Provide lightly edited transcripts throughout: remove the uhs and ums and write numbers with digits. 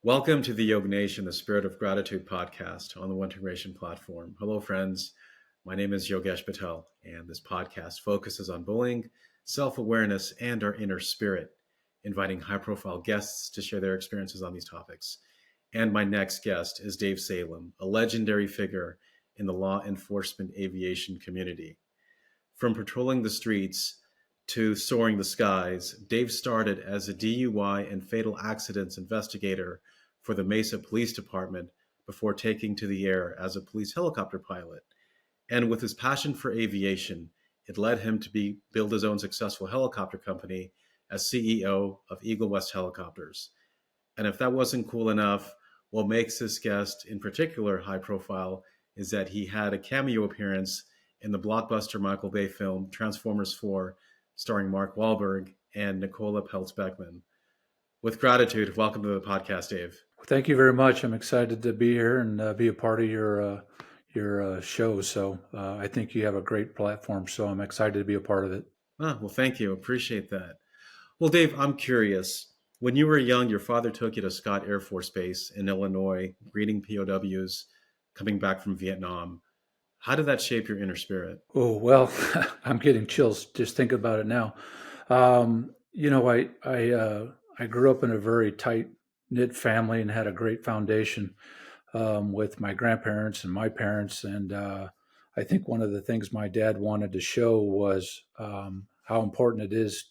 Welcome to the YoggNation, the Spirit of Gratitude podcast on the YoggNation platform. Hello, friends. My name is Yogesh Patel, and this podcast focuses on bullying, self-awareness, and our inner spirit, inviting high-profile guests to share their experiences on these topics. And my next guest is Dave Salem, a legendary figure in the law enforcement aviation community. From patrolling the streets to soaring the skies, Dave started as a DUI and fatal accidents investigator for the Mesa Police Department before taking to the air as a police helicopter pilot. And with his passion for aviation, it led him to build his own successful helicopter company as CEO of Eagle West Helicopters. And if that wasn't cool enough, what makes this guest in particular high profile is that he had a cameo appearance in the blockbuster Michael Bay film Transformers 4, starring Mark Wahlberg and Nicolapeltzbeckman. With gratitude, welcome to the podcast, Dave. Thank you very much. I'm excited to be here and be a part of your show. So I think you have a great platform. So I'm excited to be a part of it. Well, thank you. Appreciate that. Well, Dave, I'm curious. When you were young, your father took you to Scott Air Force Base in Illinois, greeting POWs coming back from Vietnam. How did that shape your inner spirit? Oh, well, I'm getting chills just thinking about it now. I grew up in a very tight knit family and had a great foundation with my grandparents and my parents. And I think one of the things my dad wanted to show was how important it is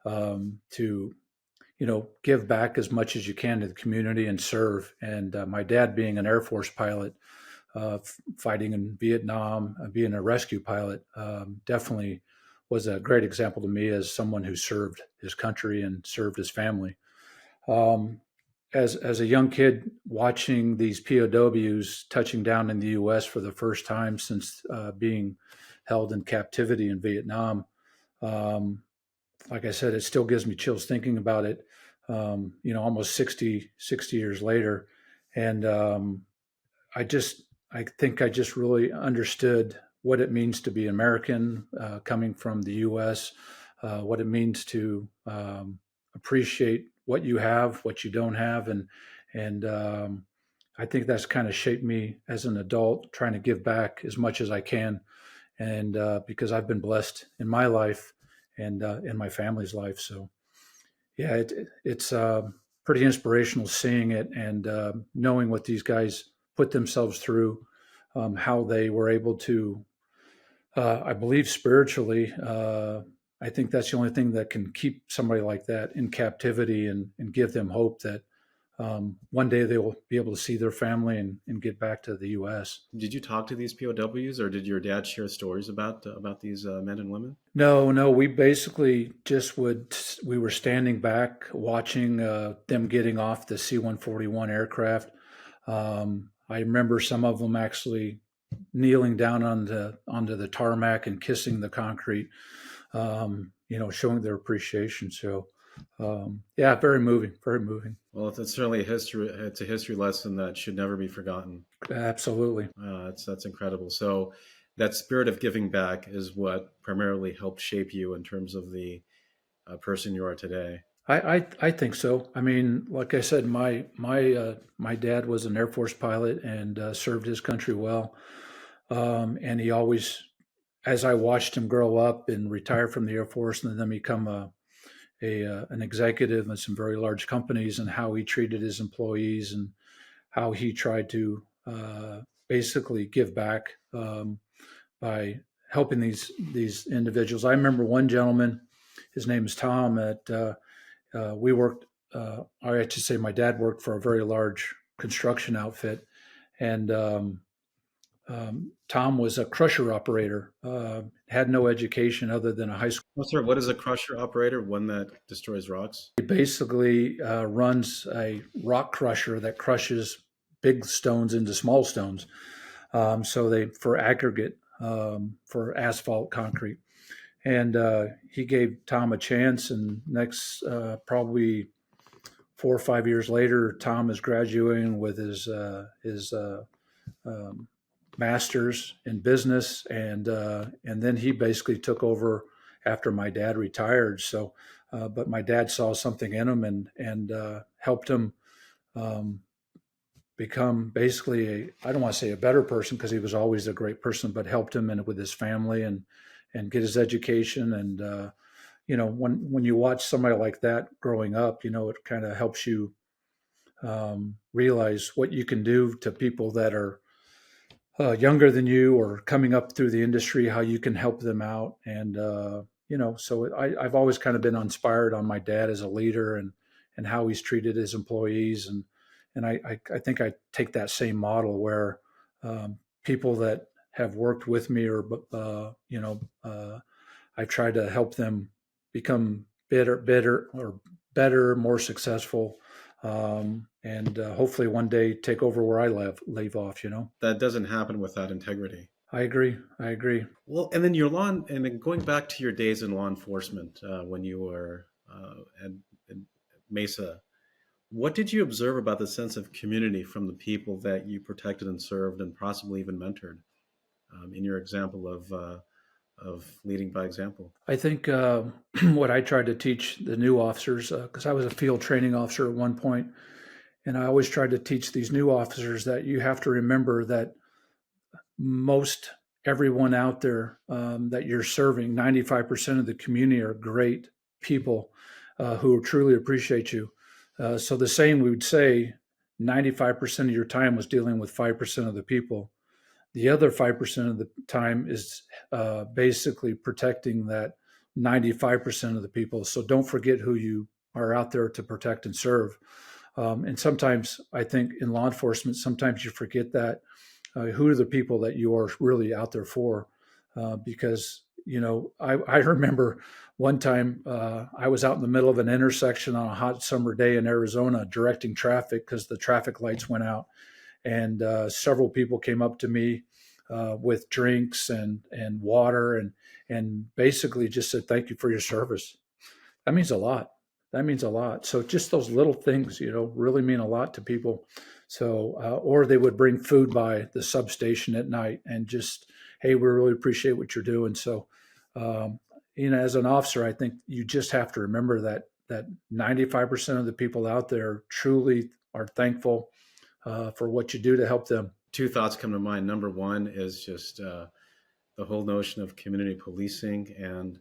to give back as much as you can to the community and serve. And my dad being an Air Force pilot, fighting in Vietnam, being a rescue pilot, definitely was a great example to me as someone who served his country and served his family. As a young kid, watching these POWs touching down in the U.S. for the first time since being held in captivity in Vietnam, like I said, it still gives me chills thinking about it. Almost 60 years later, and I think I just really understood what it means to be American, coming from the U.S., what it means to appreciate what you have, what you don't have, and I think that's kind of shaped me as an adult, trying to give back as much as I can, and because I've been blessed in my life and in my family's life, so yeah, it's pretty inspirational seeing it and knowing what these guys put themselves through, how they were able to, I believe spiritually, I think that's the only thing that can keep somebody like that in captivity and give them hope that one day they will be able to see their family and get back to the U.S. Did you talk to these POWs, or did your dad share stories about these men and women? No, we basically we were standing back watching them getting off the C-141 aircraft. I remember some of them actually kneeling down onto the tarmac and kissing the concrete, showing their appreciation. So, yeah, very moving, very moving. Well, it's certainly a history. It's a history lesson that should never be forgotten. Absolutely. That's incredible. So, that spirit of giving back is what primarily helped shape you in terms of the person you are today. I think so. I mean, like I said, my dad was an Air Force pilot and served his country well. And he always, as I watched him grow up and retire from the Air Force and then become an executive in some very large companies, and how he treated his employees and how he tried to basically give back by helping these individuals. I remember one gentleman, his name is Tom, we worked, I should say my dad worked for a very large construction outfit, and Tom was a crusher operator, had no education other than a high school. Oh, sir, what is a crusher operator? One that destroys rocks? He basically runs a rock crusher that crushes big stones into small stones. For aggregate, for asphalt concrete. And he gave Tom a chance, and next probably 4 or 5 years later, Tom is graduating with his master's in business, and then he basically took over after my dad retired. So, but my dad saw something in him and helped him um, become basically I don't want to say a better person because he was always a great person, but helped him with his family and get his education. And when you watch somebody like that growing up, it kind of helps you realize what you can do to people that are younger than you or coming up through the industry, how you can help them out. And, so I've always kind of been inspired on my dad as a leader and how he's treated his employees. And I think I take that same model where people that have worked with me or, I've tried to help them become better or better, more successful, and hopefully one day take over where I leave off. That doesn't happen without integrity. I agree. I agree. Well, and then and then going back to your days in law enforcement when you were at Mesa, what did you observe about the sense of community from the people that you protected and served and possibly even mentored in your example of leading by example? I think what I tried to teach the new officers, because I was a field training officer at one point, and I always tried to teach these new officers that you have to remember that most everyone out there that you're serving, 95% of the community are great people who truly appreciate you. So the saying we would say 95% of your time was dealing with 5% of the people. The other 5% of the time is basically protecting that 95% of the people. So don't forget who you are out there to protect and serve. And sometimes I think in law enforcement, sometimes you forget that who are the people that you are really out there for? Because I remember one time I was out in the middle of an intersection on a hot summer day in Arizona directing traffic because the traffic lights went out, and several people came up to me with drinks and water and basically just said thank you for your service. That means a lot. That means a lot. So just those little things, really mean a lot to people. So, or they would bring food by the substation at night and just, hey, we really appreciate what you're doing. So, um, as an officer, I think you just have to remember that 95% of the people out there truly are thankful for what you do to help them. Two thoughts come to mind. Number one is just the whole notion of community policing and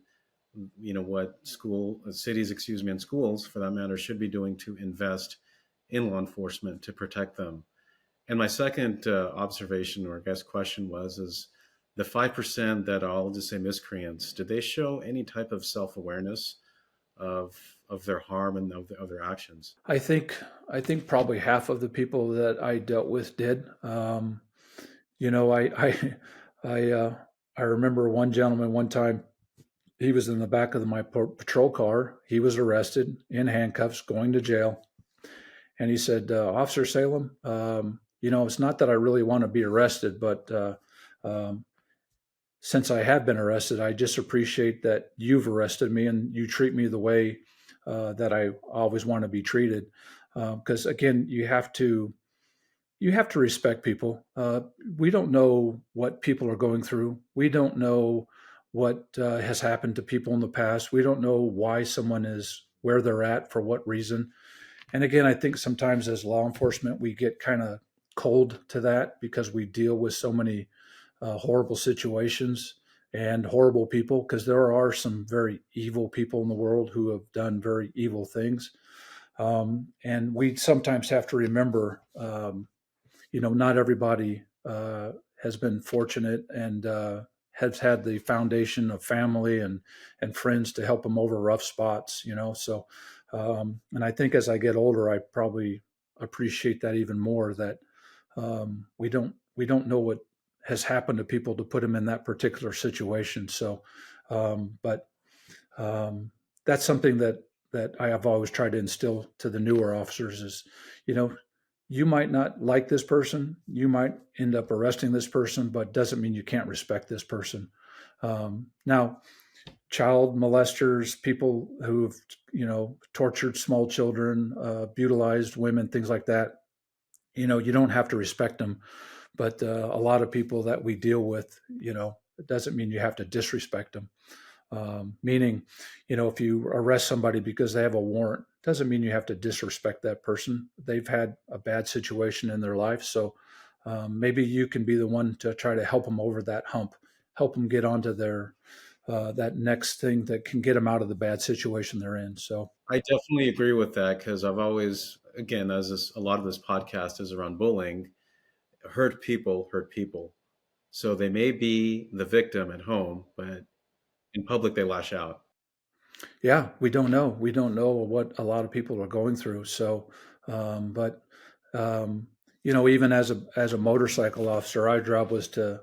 what cities, and schools for that matter should be doing to invest in law enforcement to protect them. And my second observation or I guess question is the 5% that I'll just say miscreants, did they show any type of self-awareness of their harm and of their actions? I think probably half of the people that I dealt with did. I I I remember one gentleman one time. He was in the back of my patrol car. He was arrested in handcuffs, going to jail, and he said, "Officer Salem, it's not that I really want to be arrested, but um, since I have been arrested, I just appreciate that you've arrested me and you treat me the way that I always want to be treated. Because again, you have to respect people. We don't know what people are going through. We don't know what has happened to people in the past. We don't know why someone is where they're at for what reason. And again, I think sometimes as law enforcement, we get kind of cold to that because we deal with so many horrible situations and horrible people, because there are some very evil people in the world who have done very evil things. And we sometimes have to remember, not everybody has been fortunate and has had the foundation of family and friends to help them over rough spots. So and I think as I get older, I probably appreciate that even more. That we don't know what has happened to people to put them in that particular situation. So, but that's something that I have always tried to instill to the newer officers is, you know, you might not like this person, you might end up arresting this person, but doesn't mean you can't respect this person. Now, child molesters, people who've tortured small children, brutalized women, things like that. You don't have to respect them, but a lot of people that we deal with, it doesn't mean you have to disrespect them. Meaning, if you arrest somebody because they have a warrant, doesn't mean you have to disrespect that person. They've had a bad situation in their life. So maybe you can be the one to try to help them over that hump, help them get onto their that next thing that can get them out of the bad situation they're in. So I definitely agree with that because I've always, again, a lot of this podcast is around bullying, hurt people. So they may be the victim at home, but in public they lash out. yeah, we don't know what a lot of people are going through. So, but um, even as a motorcycle officer, our job was to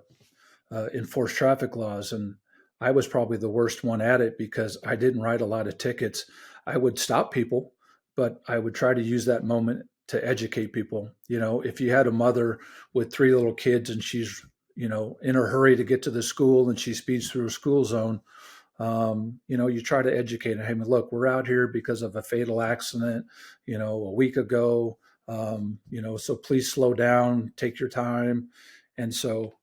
enforce traffic laws, and I was probably the worst one at it because I didn't write a lot of tickets. I would stop people, but I would try to use that moment to educate people. If you had a mother with three little kids and she's in a hurry to get to the school and she speeds through a school zone, you try to educate them. Hey, look, we're out here because of a fatal accident, a week ago. So please slow down, take your time. And so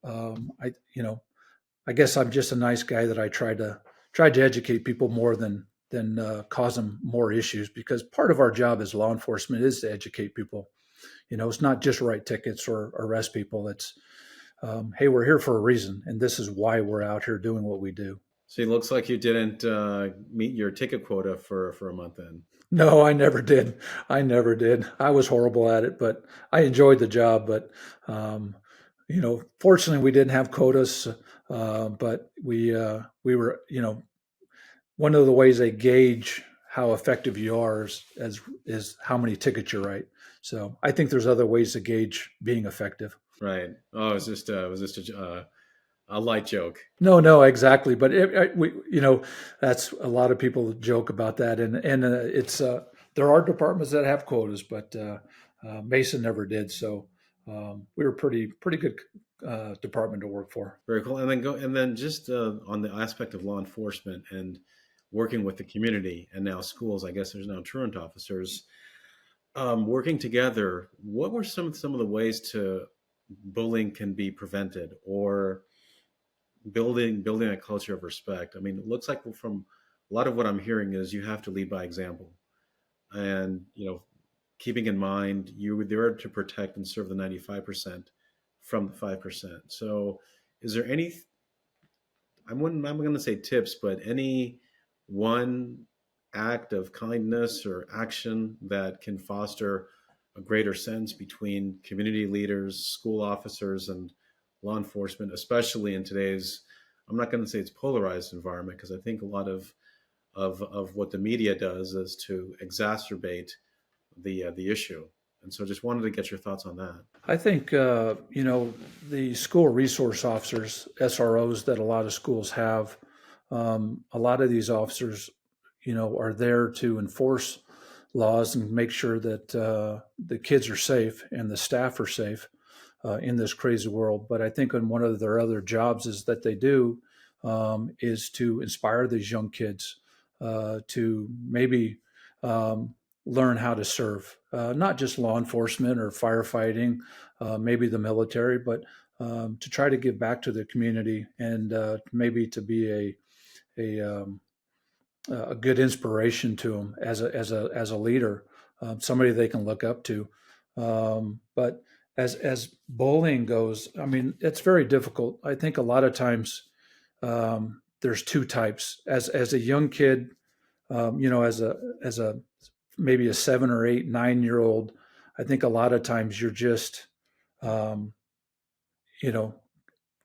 I guess I'm just a nice guy that I tried to educate people more than cause them more issues, because part of our job as law enforcement is to educate people. It's not just write tickets or arrest people. It's hey, we're here for a reason, and this is why we're out here doing what we do. So it looks like you didn't meet your ticket quota for a month then. No, I never did. I never did. I was horrible at it, but I enjoyed the job. But fortunately, we didn't have quotas. But we were, one of the ways they gauge how effective you are is how many tickets you write. So I think there's other ways to gauge being effective. Right. Oh, it was just a light joke. No, no, exactly. But that's a lot of people joke about that, and it's there are departments that have quotas, but Mason never did. So we were pretty good department to work for. Very cool. And then just on the aspect of law enforcement and working with the community and now schools. I guess there's now truant officers working together. What were some of the ways to bullying can be prevented or building a culture of respect? I mean, it looks like from a lot of what I'm hearing is you have to lead by example, and keeping in mind you were there to protect and serve the 95% from the 5%. So, is there any? I'm going to say tips, but any one act of kindness or action that can foster a greater sense between community leaders, school officers, and law enforcement, especially in today's, I'm not going to say it's polarized environment, because I think a lot of what the media does is to exacerbate the issue. And so just wanted to get your thoughts on that. I think the school resource officers, SROs, that a lot of schools have. A lot of these officers, are there to enforce laws and make sure that the kids are safe and the staff are safe in this crazy world. But I think one of their other jobs is that they do is to inspire these young kids to maybe learn how to serve, not just law enforcement or firefighting, maybe the military, but to try to give back to the community and maybe to be a good inspiration to them as a leader, somebody they can look up to. But as bullying goes, I mean, it's very difficult. I think a lot of times there's two types. As a young kid, as a maybe a 7 or 8, 9 year old, I think a lot of times you're just, um, you know,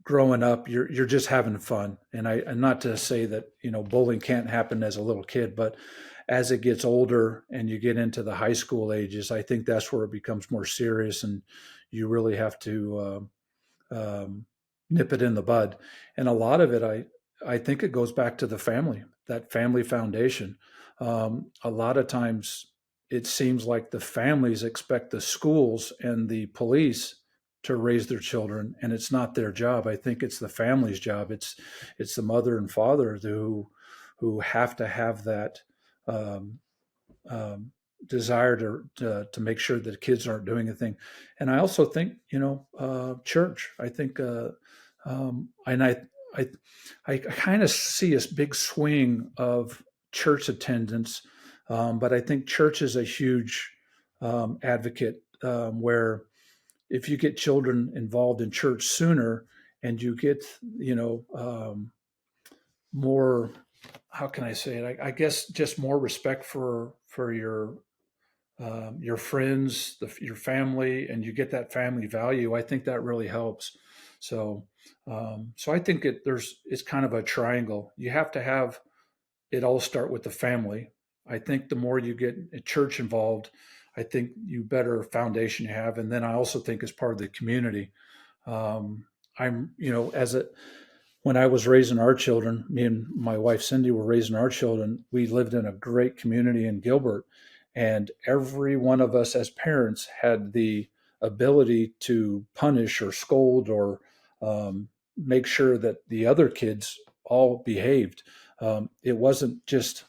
growing up, you're just having fun. And not to say that bullying can't happen as a little kid, but as it gets older and you get into the high school ages, I think that's where it becomes more serious, and you really have to nip it in the bud. And a lot of it, I think it goes back to the family, that family foundation. A lot of times it seems like the families expect the schools and the police to raise their children, and it's not their job. I think it's the family's job. It's the mother and father who have to have that um, desire to make sure that kids aren't doing anything. And I also think church. I think and I kind of see a big swing of church attendance But I think church is a huge advocate where if you get children involved in church sooner and you get, more, how can I say it? I guess just more respect for your friends, your family, and you get that family value. I think that really helps. So, so I think it's kind of a triangle. You have to have it all start with the family. I think the more you get a church involved, I think you better foundation you have. And then I also think as part of the community, um, I'm, as a when I was raising our children, me and my wife Cindy were raising our children. We lived in a great community in Gilbert, and every one of us as parents had the ability to punish or scold or make sure that the other kids all behaved. It wasn't just,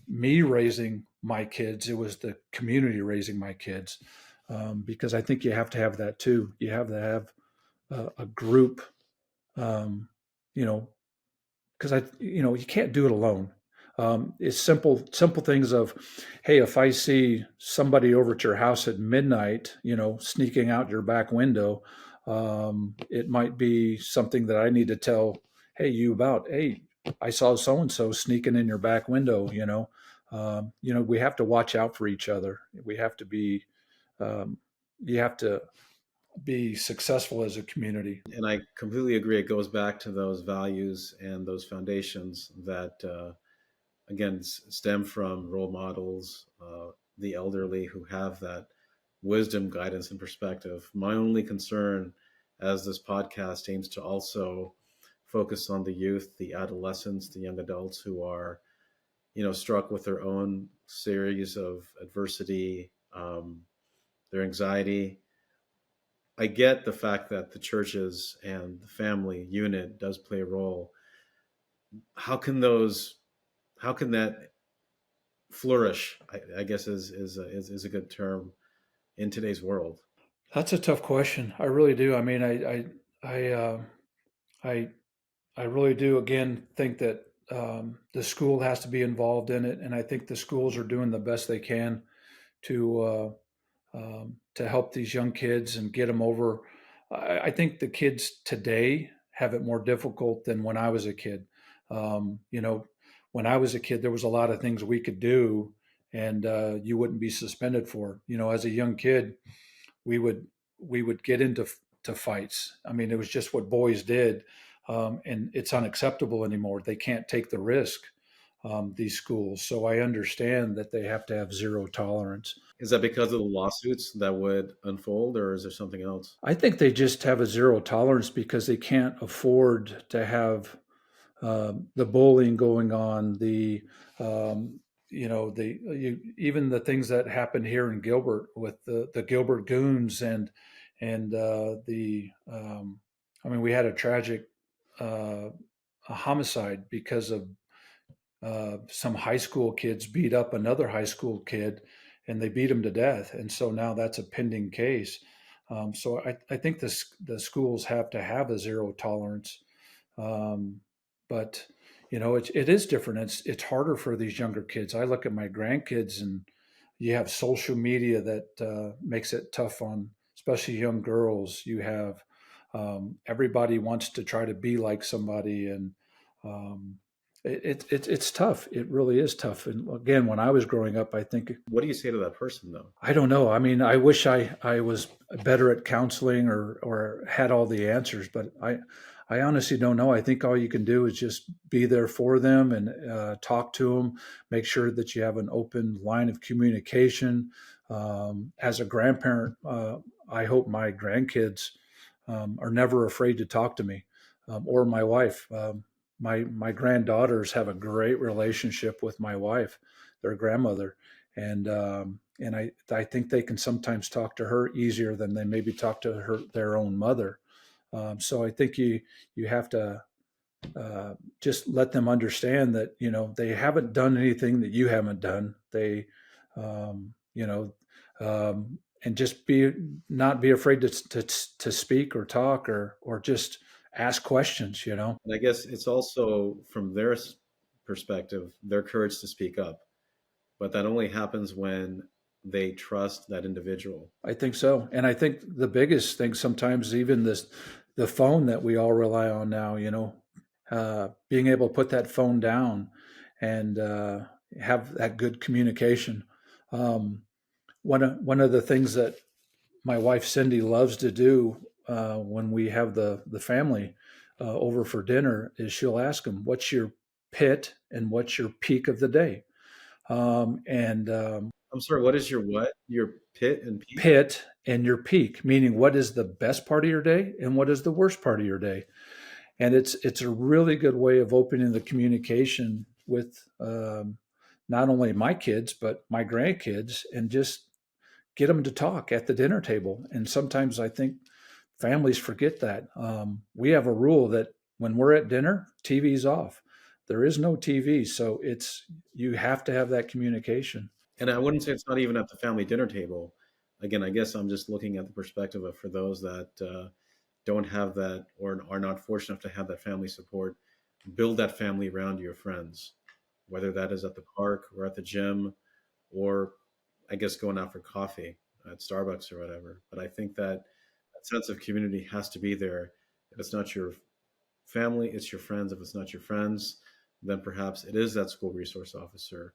me raising my kids; it was the community raising my kids. Because I think you have to have that too. You have to have a group, um, you know, because you can't do it alone. It's simple things of, hey, if I see somebody over at your house at midnight, sneaking out your back window, it might be something that I need to tell, hey, you about, hey, I saw so and so sneaking in your back window. We have to watch out for each other. We have to be, um, you have to be successful as a community. And I completely agree. It goes back to those values and those foundations that, again, stem from role models, the elderly who have that wisdom, guidance, and perspective. My only concern, as this podcast aims to also focus on the youth, the adolescents, the young adults who are, struck with their own series of adversity, their anxiety. I get the fact that the churches and the family unit does play a role. How can those, how can that flourish? I guess is a good term in today's world. That's a tough question. I really do. I mean, I, I really do. Again, think that the school has to be involved in it, and I think the schools are doing the best they can to help these young kids and get them over. I think the kids today have it more difficult than when I was a kid. When I was a kid, there was a lot of things we could do, and you wouldn't be suspended for. As a young kid, we would we would get into to fights. I mean, it was just what boys did, and it's unacceptable anymore. They can't take the risk. These schools, so I understand that they have to have zero tolerance. Is that because of the lawsuits that would unfold, or is there something else? I think they just have a zero tolerance because they can't afford to have the bullying going on, um, even the things that happened here in Gilbert with the Gilbert goons and I mean, we had a tragic uh, a homicide because of some high school kids beat up another high school kid, and they beat him to death, and so now that's a pending case. So I think the schools have to have a zero tolerance, um, but it is different. It's harder for these younger kids. I look at my grandkids, and you have social media that makes it tough on especially young girls. You have everybody wants to try to be like somebody, and um, it's tough. It really is tough. And again, when I was growing up, I think What do you say to that person, though? I don't know. I mean, I wish I was better at counseling or had all the answers, but I honestly don't know. I think all you can do is just be there for them and talk to them. Make sure that you have an open line of communication. As a grandparent, I hope my grandkids are never afraid to talk to me or my wife. My granddaughters have a great relationship with my wife, their grandmother, and I think they can sometimes talk to her easier than they maybe talk to their own mother. So I think you have to just let them understand that they haven't done anything that you haven't done. They you know and just be not be afraid to speak or talk or just ask questions. And I guess it's also from their perspective, their courage to speak up. but that only happens when they trust that individual. I think so. And I think the biggest thing sometimes, even the phone that we all rely on now, being able to put that phone down and have that good communication. Um, one of the things that my wife Cindy loves to do when we have the family over for dinner is she'll ask them, "What's your pit and what's your peak of the day?" And I'm sorry, what is your what? Your pit and peak? Pit and your peak, meaning what is the best part of your day and what is the worst part of your day. And it's a really good way of opening the communication with not only my kids but my grandkids, and just get them to talk at the dinner table. And sometimes I think families forget that. We have a rule that when we're at dinner, TV's off. There is no TV, so it's you have to have that communication. And I wouldn't say it's not even at the family dinner table. Again, I guess I'm just looking at the perspective of for those that don't have that or are not fortunate enough to have that family support. Build that family around your friends, whether that is at the park or at the gym, or I guess going out for coffee at Starbucks or whatever. But I think that that sense of community has to be there. If it's not your family, it's your friends. If it's not your friends, then perhaps it is that school resource officer.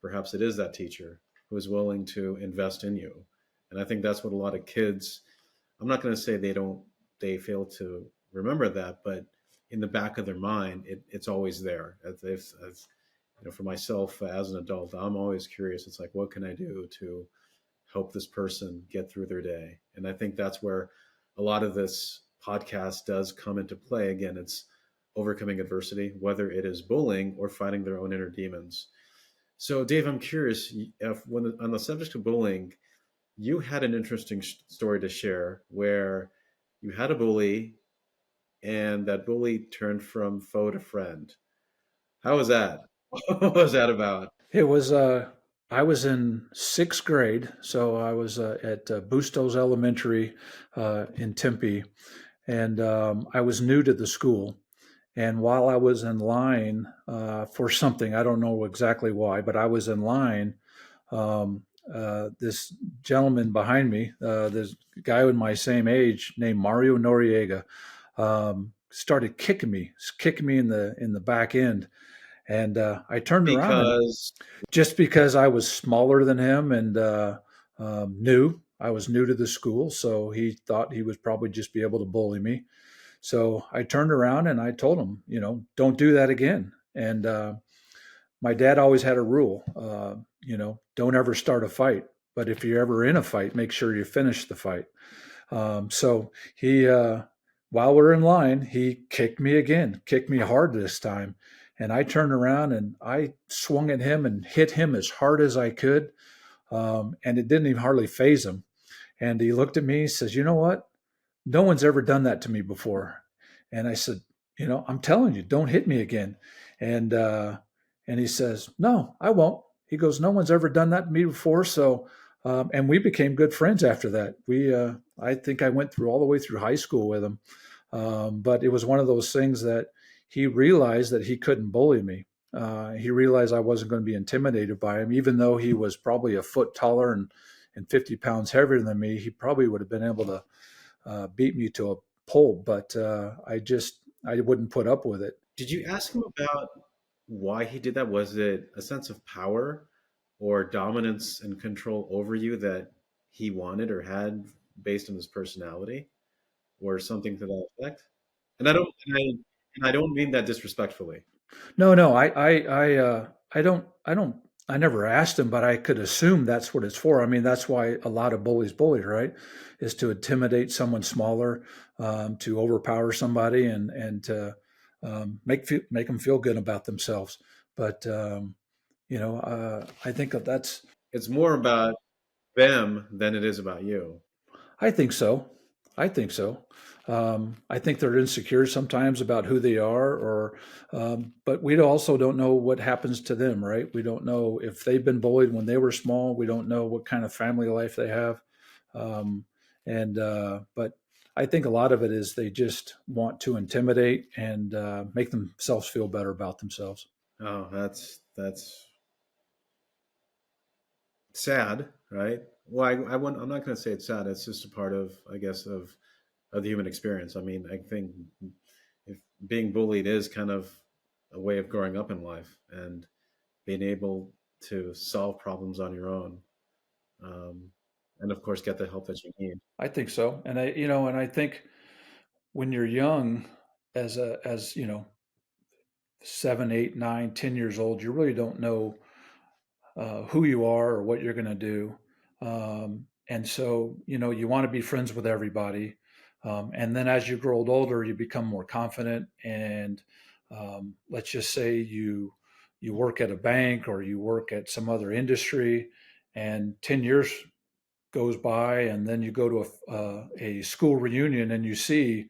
Perhaps it is that teacher who is willing to invest in you. And I think that's what a lot of kids, I'm not going to say they fail to remember that, but in the back of their mind, it's always there. As for myself as an adult, I'm always curious. It's like, what can I do to help this person get through their day? And I think that's where a lot of this podcast does come into play. Again, it's overcoming adversity, whether it is bullying or fighting their own inner demons. So, Dave, I'm curious if, on the subject of bullying, you had an interesting story to share where you had a bully and that bully turned from foe to friend. How was that? What was that about? It was I was in sixth grade, so I was at Bustos Elementary in Tempe, and I was new to the school. And while I was in line for something, I don't know exactly why, but I was in line. Um, this gentleman behind me, this guy with my same age, named Mario Noriega, started kicking me in the back end. And I turned around, and Because just because I was smaller than him and new, I was new to the school, so he thought he would probably just be able to bully me. So I turned around and I told him, don't do that again. And my dad always had a rule, don't ever start a fight. But if you're ever in a fight, make sure you finish the fight. So he, while we're in line, he kicked me again, kicked me hard this time. And I turned around and I swung at him and hit him as hard as I could. And it didn't even hardly phase him. And he looked at me and says, "You know what? No one's ever done that to me before." And I said, "I'm telling you, don't hit me again." And and he says, "No, I won't." He goes, "No one's ever done that to me before." So, and we became good friends after that. I think I went through all the way through high school with him. But it was one of those things that he realized that he couldn't bully me. He realized I wasn't going to be intimidated by him, even though he was probably a foot taller and 50 pounds heavier than me. He probably would have been able to beat me to a pulp, but I wouldn't put up with it. did you ask him about why he did that? Was it a sense of power or dominance and control over you that he wanted or had based on his personality or something to that effect? And I don't mean that disrespectfully. No, no, I don't, I never asked him, but I could assume that's what it's for. I mean, that's why a lot of bullies bully, right? Is to intimidate someone smaller, to overpower somebody, and to make them feel good about themselves. But I think that's It's more about them than it is about you. I think so. I think so. I think they're insecure sometimes about who they are, but we also don't know what happens to them, right? We don't know if they've been bullied when they were small. We don't know what kind of family life they have, um, but I think a lot of it is they just want to intimidate and make themselves feel better about themselves. Oh, that's sad, right? Well, I'm not going to say it's sad. It's just a part of, I guess, of the human experience. I mean, I think if being bullied is kind of a way of growing up in life and being able to solve problems on your own, um, and of course, get the help that you need. I think so. And I think when you're young, as 7, 8, 9, 10 years old, you really don't know who you are or what you're going to do. And so, you want to be friends with everybody. And then as you grow older, you become more confident. And let's just say you work at a bank or you work at some other industry, and 10 years goes by, and then you go to a school reunion and you see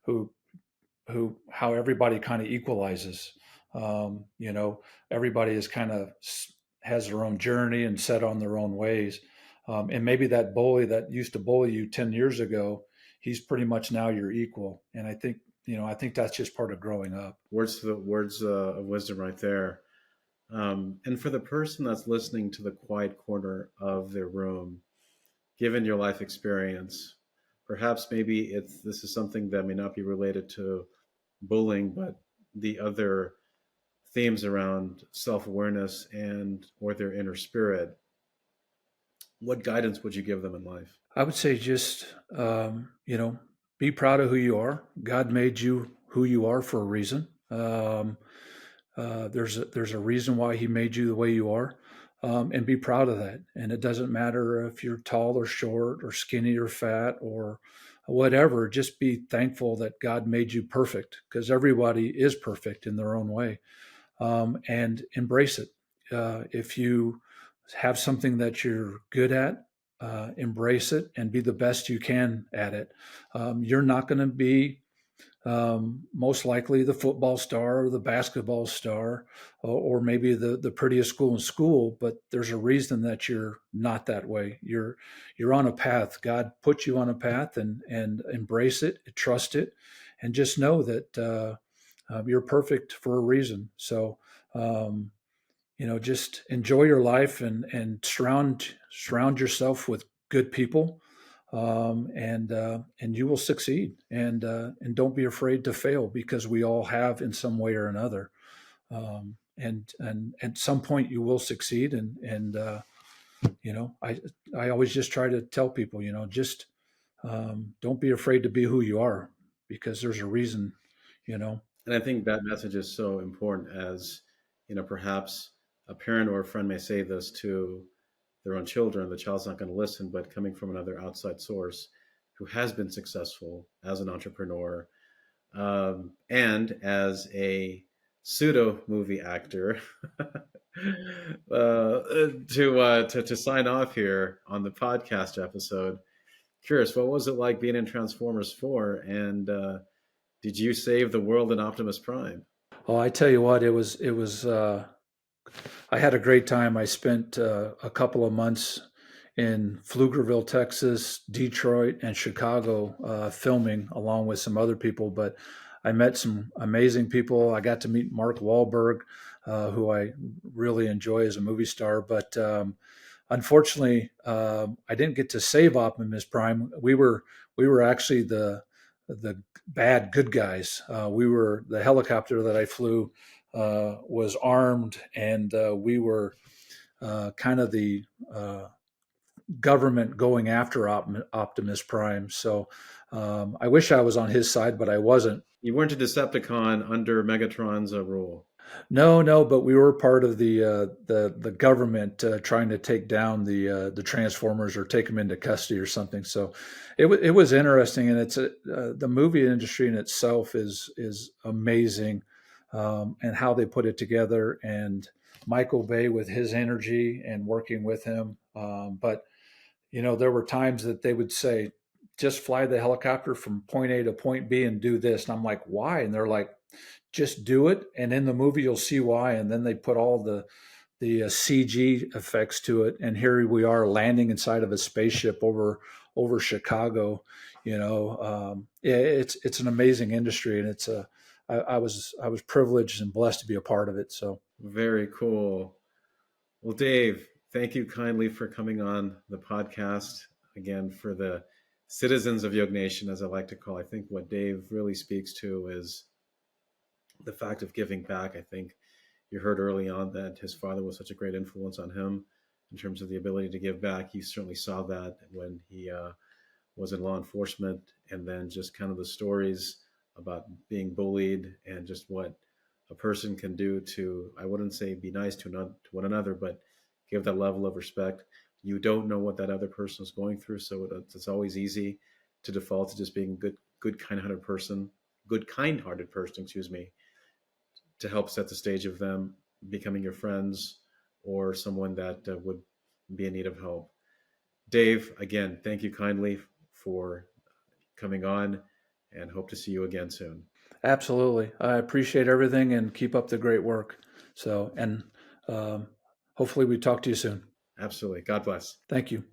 who how everybody kind of equalizes. You know, everybody is kind of has their own journey and set on their own ways. And maybe that bully that used to bully you 10 years ago, he's pretty much now your equal. And I think that's just part of growing up. Words of wisdom right there. And for the person that's listening to the quiet corner of their room, given your life experience, perhaps maybe this is something that may not be related to bullying, but the other themes around self-awareness and or their inner spirit. What guidance would you give them in life? I would say just, be proud of who you are. God made you who you are for a reason. There's a reason why He made you the way you are, and be proud of that. And it doesn't matter if you're tall or short or skinny or fat or whatever. Just be thankful that God made you perfect, because everybody is perfect in their own way, and embrace it. If you have something that you're good at, embrace it and be the best you can at it. You're not going to be most likely the football star or the basketball star, or maybe the prettiest school in school, but there's a reason that you're not that way. You're on a path. God put you on a path, and embrace it, trust it, and just know that you're perfect for a reason. So um, just enjoy your life, and surround yourself with good people, and you will succeed. And don't be afraid to fail, because we all have in some way or another. And at some point you will succeed. And I always just try to tell people, just don't be afraid to be who you are, because there's a reason. You know. And I think that message is so important as, perhaps a parent or a friend may say this to their own children. The child's not going to listen, but coming from another outside source who has been successful as an entrepreneur, and as a pseudo movie actor, to sign off here on the podcast episode. Curious, what was it like being in Transformers 4? And did you save the world in Optimus Prime? Oh, I tell you what, it was. I had a great time. I spent a couple of months in Pflugerville, Texas, Detroit, and Chicago, filming along with some other people. But I met some amazing people. I got to meet Mark Wahlberg, who I really enjoy as a movie star. But unfortunately, I didn't get to save Optimus Prime. We were actually the bad good guys. We were the helicopter that I flew was armed, and we were kind of the government going after Optimus Prime. So I wish I was on his side, but I wasn't. You weren't a Decepticon under Megatron's rule. No, no, but we were part of the government trying to take down the Transformers or take them into custody or something. So it was interesting, and the movie industry in itself is amazing, and how they put it together, and Michael Bay with his energy and working with him. But there were times that they would say, just fly the helicopter from point A to point B and do this. And I'm like, why? And they're like, just do it. And in the movie, you'll see why. And then they put all the CG effects to it. And here we are landing inside of a spaceship over Chicago. It's an amazing industry. And I was privileged and blessed to be a part of it. So Very cool. Well, Dave, thank you kindly for coming on the podcast. Again, for the citizens of YoggNation, as I like to call, I think what Dave really speaks to is the fact of giving back. I think you heard early on that his father was such a great influence on him in terms of the ability to give back. You certainly saw that when he was in law enforcement, and then just kind of the stories about being bullied and just what a person can do to, I wouldn't say be nice to one another, but give that level of respect. You don't know what that other person is going through, so it's always easy to default to just being a good kind-hearted person, excuse me, to help set the stage of them becoming your friends or someone that would be in need of help. Dave, again, thank you kindly for coming on and hope to see you again soon. Absolutely. I appreciate everything and keep up the great work. So, and hopefully we talk to you soon. Absolutely. God bless. Thank you.